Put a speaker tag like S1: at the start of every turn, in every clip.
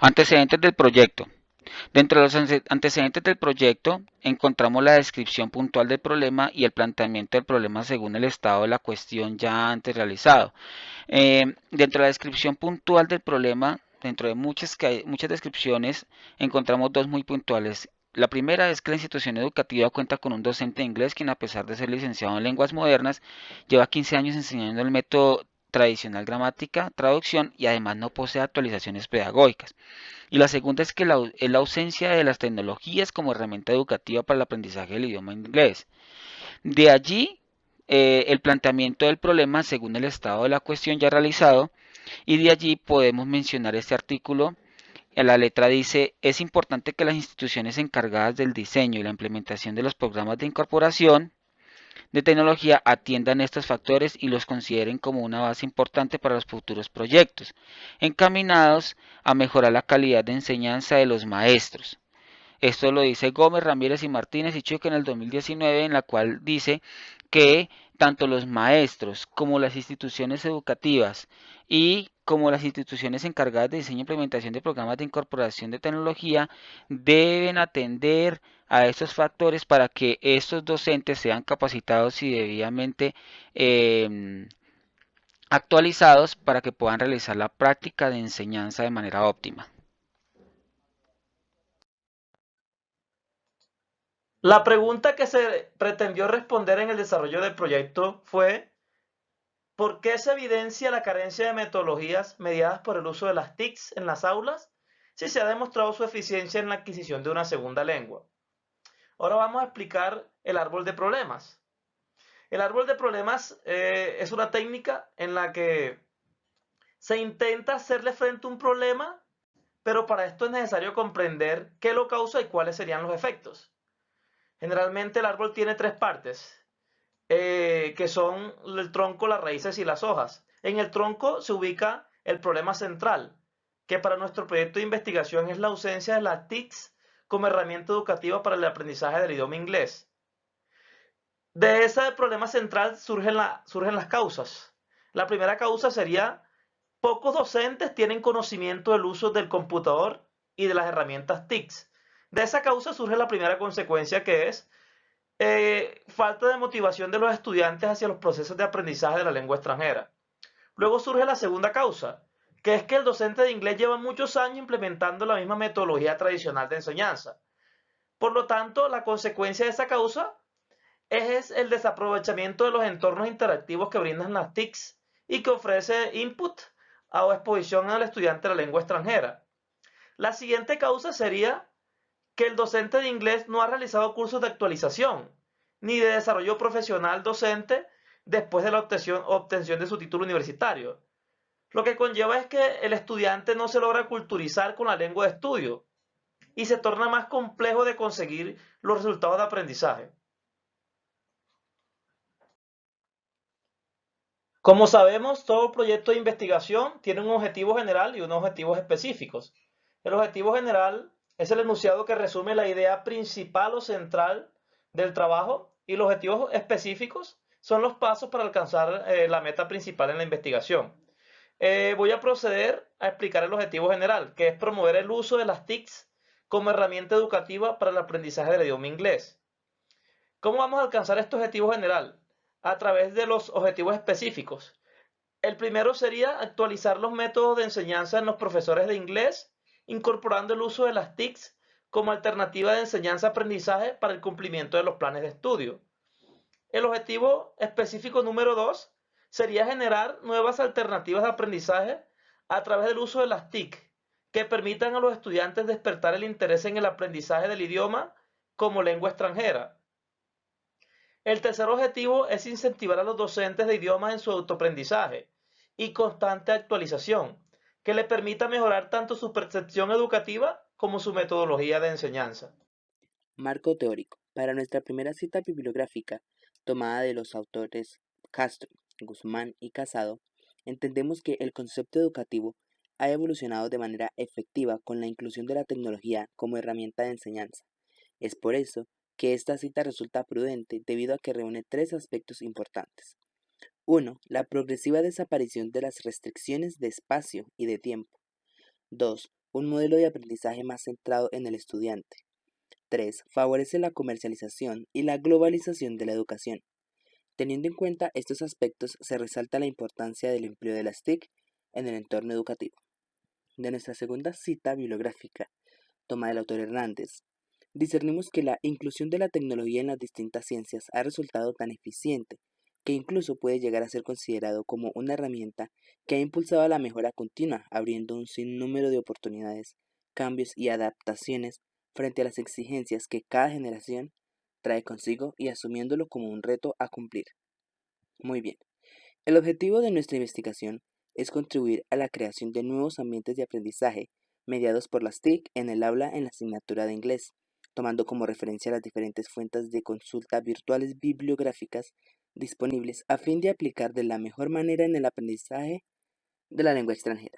S1: Antecedentes del proyecto. Dentro de los antecedentes del proyecto encontramos la descripción puntual del problema y el planteamiento del problema según el estado de la cuestión ya antes realizado. Dentro de la descripción puntual del problema, dentro de muchas descripciones, encontramos dos muy puntuales. La primera es que la institución educativa cuenta con un docente de inglés quien, a pesar de ser licenciado en lenguas modernas, lleva 15 años enseñando el método tradicional gramática, traducción y además no posee actualizaciones pedagógicas. Y la segunda es que es la ausencia de las tecnologías como herramienta educativa para el aprendizaje del idioma inglés. De allí el planteamiento del problema según el estado de la cuestión ya realizado, y de allí podemos mencionar este artículo. En la letra dice: es importante que las instituciones encargadas del diseño y la implementación de los programas de incorporación de tecnología atiendan estos factores y los consideren como una base importante para los futuros proyectos, encaminados a mejorar la calidad de enseñanza de los maestros. Esto lo dice Gómez, Ramírez y Martínez y Chuck en el 2019, en la cual dice que tanto los maestros como las instituciones educativas y como las instituciones encargadas de diseño e implementación de programas de incorporación de tecnología deben atender a estos factores para que estos docentes sean capacitados y debidamente actualizados para que puedan realizar la práctica de enseñanza de manera óptima.
S2: La pregunta que se pretendió responder en el desarrollo del proyecto fue: ¿por qué se evidencia la carencia de metodologías mediadas por el uso de las TICs en las aulas si se ha demostrado su eficiencia en la adquisición de una segunda lengua? Ahora vamos a explicar el árbol de problemas. El árbol de problemas es una técnica en la que se intenta hacerle frente a un problema, pero para esto es necesario comprender qué lo causa y cuáles serían los efectos. Generalmente el árbol tiene tres partes, que son el tronco, las raíces y las hojas. En el tronco se ubica el problema central, que para nuestro proyecto de investigación es la ausencia de las TICs como herramienta educativa para el aprendizaje del idioma inglés. De ese problema central surgen las causas. La primera causa sería: pocos docentes tienen conocimiento del uso del computador y de las herramientas TICs. De esa causa surge la primera consecuencia, que es falta de motivación de los estudiantes hacia los procesos de aprendizaje de la lengua extranjera. Luego surge la segunda causa, que es que el docente de inglés lleva muchos años implementando la misma metodología tradicional de enseñanza. Por lo tanto, la consecuencia de esa causa es el desaprovechamiento de los entornos interactivos que brindan las TICs y que ofrece input o exposición al estudiante de la lengua extranjera. La siguiente causa sería que el docente de inglés no ha realizado cursos de actualización ni de desarrollo profesional docente después de la obtención de su título universitario. Lo que conlleva es que el estudiante no se logra culturizar con la lengua de estudio y se torna más complejo de conseguir los resultados de aprendizaje. Como sabemos, todo proyecto de investigación tiene un objetivo general y unos objetivos específicos. El objetivo general es el enunciado que resume la idea principal o central del trabajo, y los objetivos específicos son los pasos para alcanzar la meta principal en la investigación. Voy a proceder a explicar el objetivo general, que es promover el uso de las TICs como herramienta educativa para el aprendizaje del idioma inglés. ¿Cómo vamos a alcanzar este objetivo general? A través de los objetivos específicos. El primero sería actualizar los métodos de enseñanza en los profesores de inglés, incorporando el uso de las TICs como alternativa de enseñanza-aprendizaje para el cumplimiento de los planes de estudio. El objetivo específico número 2 sería generar nuevas alternativas de aprendizaje a través del uso de las TIC, que permitan a los estudiantes despertar el interés en el aprendizaje del idioma como lengua extranjera. El tercer objetivo es incentivar a los docentes de idiomas en su autoaprendizaje y constante actualización, que le permita mejorar tanto su percepción educativa como su metodología de enseñanza.
S3: Marco teórico. Para nuestra primera cita bibliográfica, tomada de los autores Castro, Guzmán y Casado, entendemos que el concepto educativo ha evolucionado de manera efectiva con la inclusión de la tecnología como herramienta de enseñanza. Es por eso que esta cita resulta prudente debido a que reúne tres aspectos importantes. 1. La progresiva desaparición de las restricciones de espacio y de tiempo. 2. un modelo de aprendizaje más centrado en el estudiante. 3. Favorece la comercialización y la globalización de la educación. Teniendo en cuenta estos aspectos, se resalta la importancia del empleo de las TIC en el entorno educativo. De nuestra segunda cita bibliográfica, toma del autor Hernández, discernimos que la inclusión de la tecnología en las distintas ciencias ha resultado tan eficiente que incluso puede llegar a ser considerado como una herramienta que ha impulsado la mejora continua, abriendo un sinnúmero de oportunidades, cambios y adaptaciones frente a las exigencias que cada generación trae consigo y asumiéndolo como un reto a cumplir. Muy bien, el objetivo de nuestra investigación es contribuir a la creación de nuevos ambientes de aprendizaje mediados por las TIC en el aula en la asignatura de inglés, tomando como referencia las diferentes fuentes de consulta virtuales bibliográficas disponibles a fin de aplicar de la mejor manera en el aprendizaje de la lengua extranjera.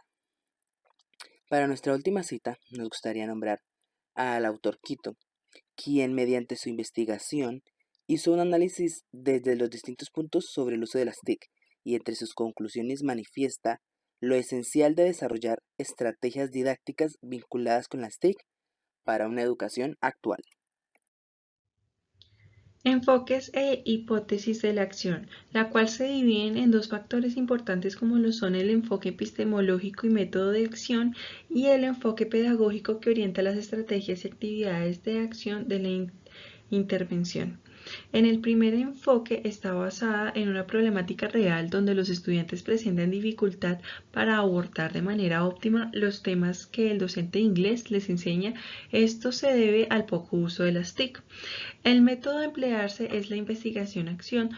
S3: Para nuestra última cita, nos gustaría nombrar al autor Quito, quien mediante su investigación hizo un análisis desde los distintos puntos sobre el uso de las TIC y entre sus conclusiones manifiesta lo esencial de desarrollar estrategias didácticas vinculadas con las TIC para una educación actual.
S4: Enfoques e hipótesis de la acción, la cual se dividen en dos factores importantes como lo son el enfoque epistemológico y método de acción y el enfoque pedagógico que orienta las estrategias y actividades de acción de la intervención. En el primer enfoque está basada en una problemática real donde los estudiantes presentan dificultad para abordar de manera óptima los temas que el docente de inglés les enseña. Esto se debe al poco uso de las TIC. El método a emplearse es la investigación-acción,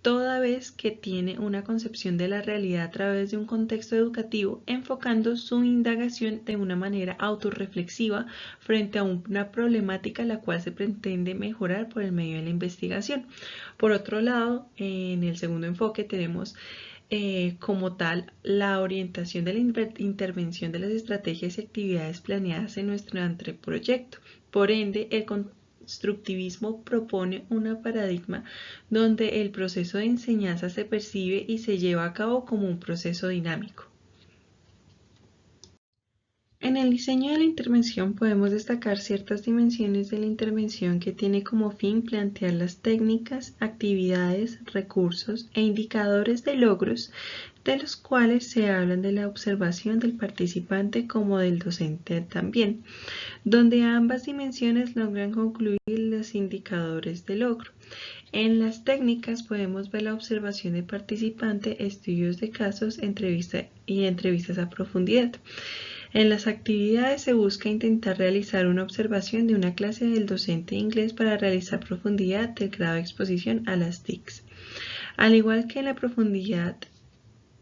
S4: toda vez que tiene una concepción de la realidad a través de un contexto educativo, enfocando su indagación de una manera autorreflexiva frente a una problemática la cual se pretende mejorar por el medio de la investigación. Por otro lado, en el segundo enfoque tenemos como tal la orientación de la intervención de las estrategias y actividades planeadas en nuestro anteproyecto. Por ende, el constructivismo propone un paradigma donde el proceso de enseñanza se percibe y se lleva a cabo como un proceso dinámico. En el diseño de la intervención podemos destacar ciertas dimensiones de la intervención que tiene como fin plantear las técnicas, actividades, recursos e indicadores de logros, de los cuales se hablan de la observación del participante como del docente también, donde ambas dimensiones logran concluir los indicadores de logro. En las técnicas podemos ver la observación del participante, estudios de casos, entrevistas a profundidad. En las actividades se busca intentar realizar una observación de una clase del docente de inglés para realizar profundidad del grado de exposición a las TICs. Al igual que en la profundidad,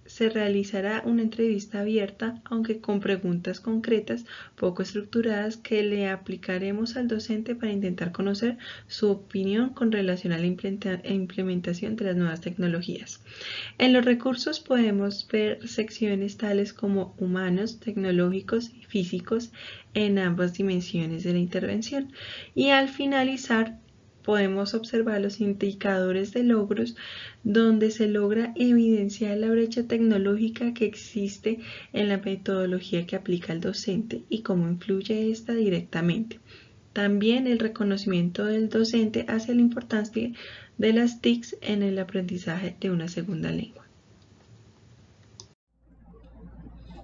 S4: se realizará una entrevista abierta, aunque con preguntas concretas, poco estructuradas, que le aplicaremos al docente para intentar conocer su opinión con relación a la implementación de las nuevas tecnologías. En los recursos podemos ver secciones tales como humanos, tecnológicos y físicos en ambas dimensiones de la intervención. Y al finalizar, podemos observar los indicadores de logros donde se logra evidenciar la brecha tecnológica que existe en la metodología que aplica el docente y cómo influye esta directamente. También el reconocimiento del docente hacia la importancia de las TICs en el aprendizaje de una segunda lengua.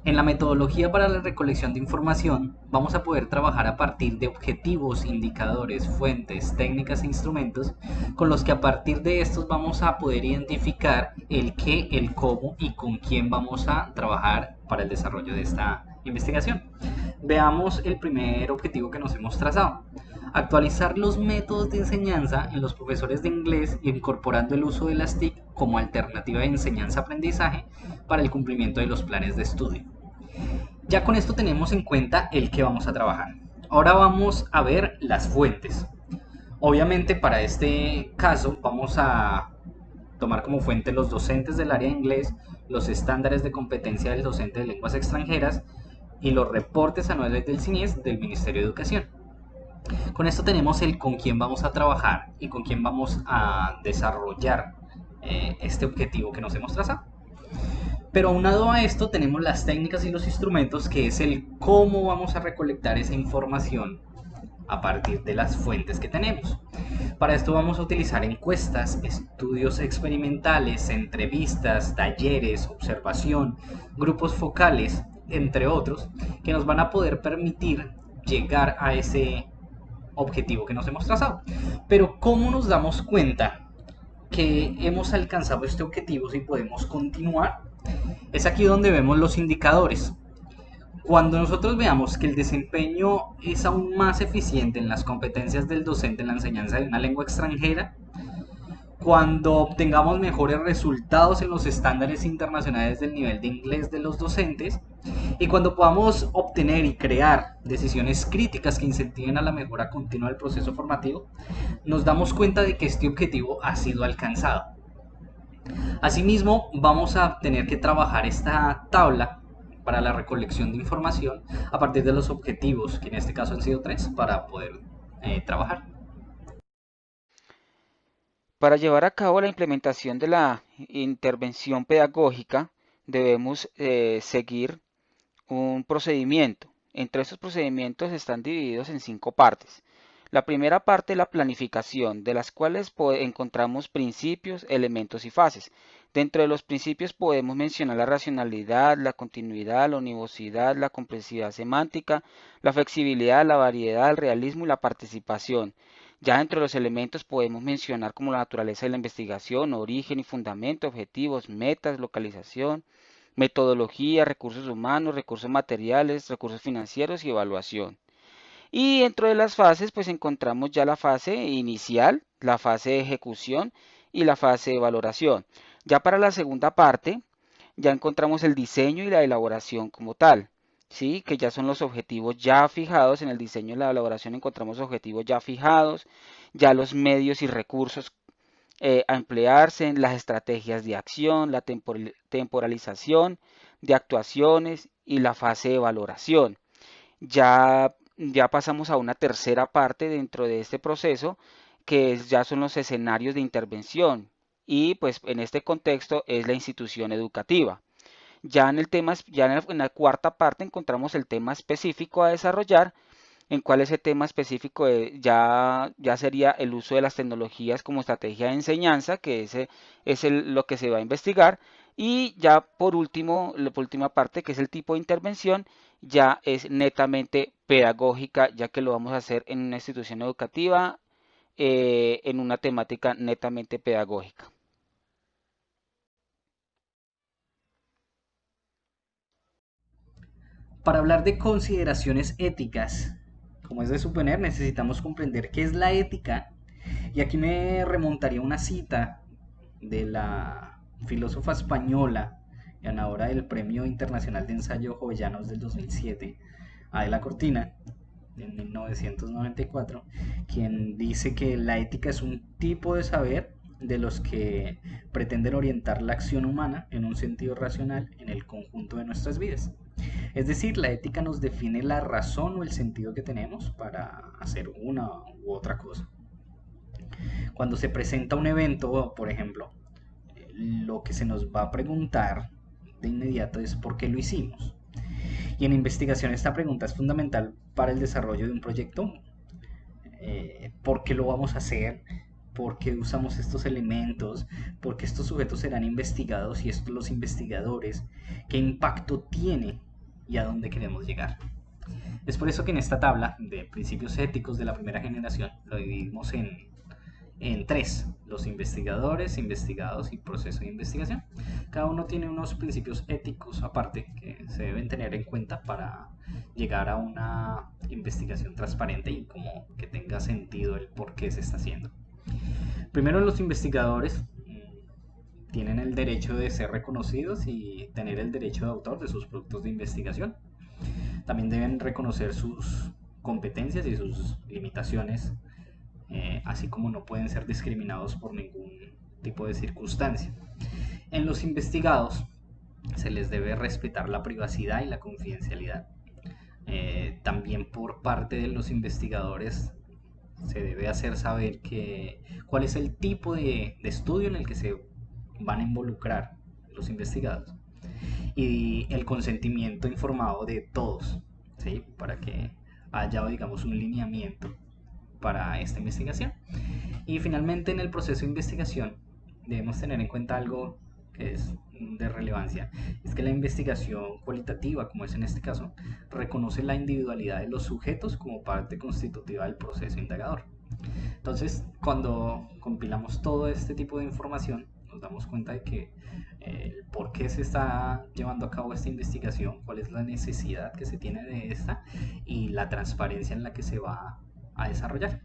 S5: En la metodología para la recolección de información vamos a poder trabajar a partir de objetivos, indicadores, fuentes, técnicas e instrumentos con los que a partir de estos vamos a poder identificar el qué, el cómo y con quién vamos a trabajar para el desarrollo de esta investigación. Veamos el primer objetivo que nos hemos trazado. Actualizar los métodos de enseñanza en los profesores de inglés incorporando el uso de las TIC como alternativa de enseñanza-aprendizaje para el cumplimiento de los planes de estudio. Ya con esto tenemos en cuenta el que vamos a trabajar. Ahora vamos a ver las fuentes. Obviamente para este caso vamos a tomar como fuente los docentes del área de inglés, los estándares de competencia del docente de lenguas extranjeras y los reportes anuales del CINES del Ministerio de Educación. Con esto tenemos el con quién vamos a trabajar y con quién vamos a desarrollar este objetivo que nos hemos trazado. Pero aunado a esto tenemos las técnicas y los instrumentos, que es el cómo vamos a recolectar esa información a partir de las fuentes que tenemos. Para esto vamos a utilizar encuestas, estudios experimentales, entrevistas, talleres, observación, grupos focales, entre otros, que nos van a poder permitir llegar a ese objetivo que nos hemos trazado. Pero ¿cómo nos damos cuenta que hemos alcanzado este objetivo si podemos continuar? Es aquí donde vemos los indicadores. Cuando nosotros veamos que el desempeño es aún más eficiente en las competencias del docente en la enseñanza de una lengua extranjera, cuando obtengamos mejores resultados en los estándares internacionales del nivel de inglés de los docentes, y cuando podamos obtener y crear decisiones críticas que incentiven a la mejora continua del proceso formativo, nos damos cuenta de que este objetivo ha sido alcanzado. Asimismo, vamos a tener que trabajar esta tabla para la recolección de información a partir de los objetivos, que en este caso han sido 3, para poder trabajar.
S1: Para llevar a cabo la implementación de la intervención pedagógica, debemos seguir un procedimiento. Entre estos procedimientos están divididos en 5 partes. La primera parte es la planificación, de las cuales encontramos principios, elementos y fases. Dentro de los principios podemos mencionar la racionalidad, la continuidad, la univocidad, la complexividad semántica, la flexibilidad, la variedad, el realismo y la participación. Ya dentro de los elementos podemos mencionar como la naturaleza de la investigación, origen y fundamento, objetivos, metas, localización, metodología, recursos humanos, recursos materiales, recursos financieros y evaluación. Y dentro de las fases pues encontramos ya la fase inicial, la fase de ejecución y la fase de valoración. Ya para la segunda parte ya encontramos el diseño y la elaboración como tal, ¿sí? Que ya son los objetivos ya fijados. En el diseño y la elaboración encontramos objetivos ya fijados, ya los medios y recursos a emplearse, las estrategias de acción, la temporalización de actuaciones y la fase de valoración. Ya pasamos a una tercera parte dentro de este proceso, que ya son los escenarios de intervención, y pues en este contexto es la institución educativa. Ya en el tema, en la cuarta parte encontramos el tema específico a desarrollar, en cual ese tema específico ya sería el uso de las tecnologías como estrategia de enseñanza, que ese es lo que se va a investigar. Y ya por último, la última parte, que es el tipo de intervención, ya es netamente pedagógica, ya que lo vamos a hacer en una institución educativa, en una temática netamente pedagógica.
S5: Para hablar de consideraciones éticas, como es de suponer, necesitamos comprender qué es la ética. Y aquí me remontaría a una cita de la filósofa española, ganadora del Premio Internacional de Ensayo Jovellanos del 2007, Adela Cortina, en 1994, quien dice que la ética es un tipo de saber de los que pretenden orientar la acción humana en un sentido racional en el conjunto de nuestras vidas. Es decir, la ética nos define la razón o el sentido que tenemos para hacer una u otra cosa. Cuando se presenta un evento, por ejemplo, lo que se nos va a preguntar de inmediato es ¿por qué lo hicimos? Y en investigación esta pregunta es fundamental para el desarrollo de un proyecto. ¿Por qué lo vamos a hacer? ¿Por qué usamos estos elementos? ¿Por qué estos sujetos serán investigados y estos los investigadores? ¿Qué impacto tiene y a dónde queremos llegar? Es por eso que en esta tabla de principios éticos de la primera generación lo dividimos en 3: los investigadores, investigados y proceso de investigación. Cada uno tiene unos principios éticos aparte que se deben tener en cuenta para llegar a una investigación transparente y como que tenga sentido el por qué se está haciendo. Primero, los investigadores tienen el derecho de ser reconocidos y tener el derecho de autor de sus productos de investigación. También deben reconocer sus competencias y sus limitaciones, así como no pueden ser discriminados por ningún tipo de circunstancia. En los investigados se les debe respetar la privacidad y la confidencialidad. También por parte de los investigadores se debe hacer saber cuál es el tipo de estudio en el que se van a involucrar los investigados. y el consentimiento informado de todos, ¿sí? Para que haya, digamos, un lineamiento para esta investigación. Y finalmente, en el proceso de investigación debemos tener en cuenta algo que es de relevancia, es que la investigación cualitativa, como es en este caso, reconoce la individualidad de los sujetos como parte constitutiva del proceso indagador. Entonces, cuando compilamos todo este tipo de información, nos damos cuenta de que por qué se está llevando a cabo esta investigación, cuál es la necesidad que se tiene de esta y la transparencia en la que se va a desarrollar.